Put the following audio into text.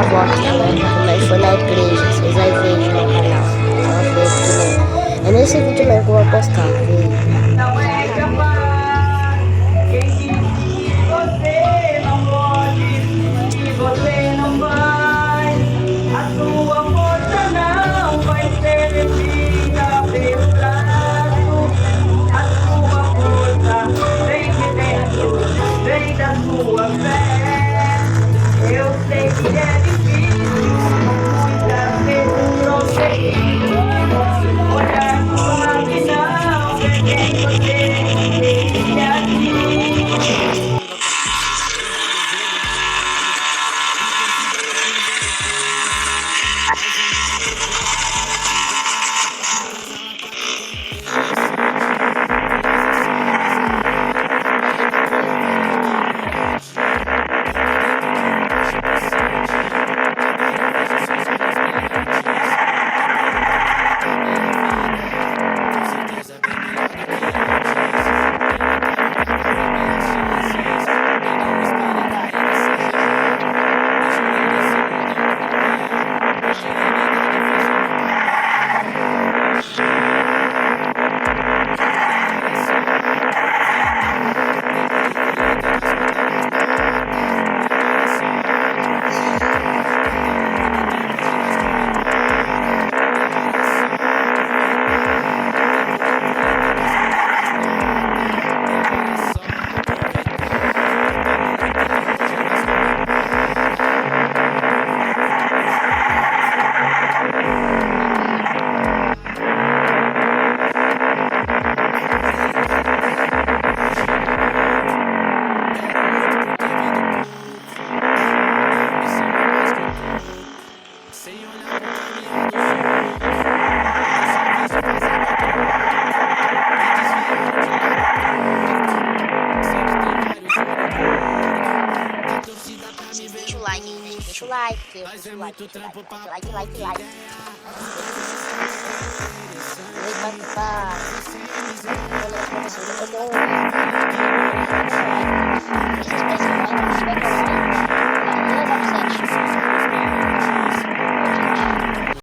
avó aqui, né? Quando nós foi na igreja. Vocês vão ver no meu canal. Ela veio aqui, né? É nesse vídeo mesmo que eu vou postar. Vê. Não é capaz. Quem disse que você não pode, que você não vai? A sua força não vai ser medida pelo braço. A sua força vem de dentro, vem da sua fé. Eu sei que é difícil, muitas vezes prosseguir. Olhar pro lado e não ver quem você é aqui. Deixa o like aí, gente. Deixa o like. Deixa o like. Deixa o like. Like. Oi, papai.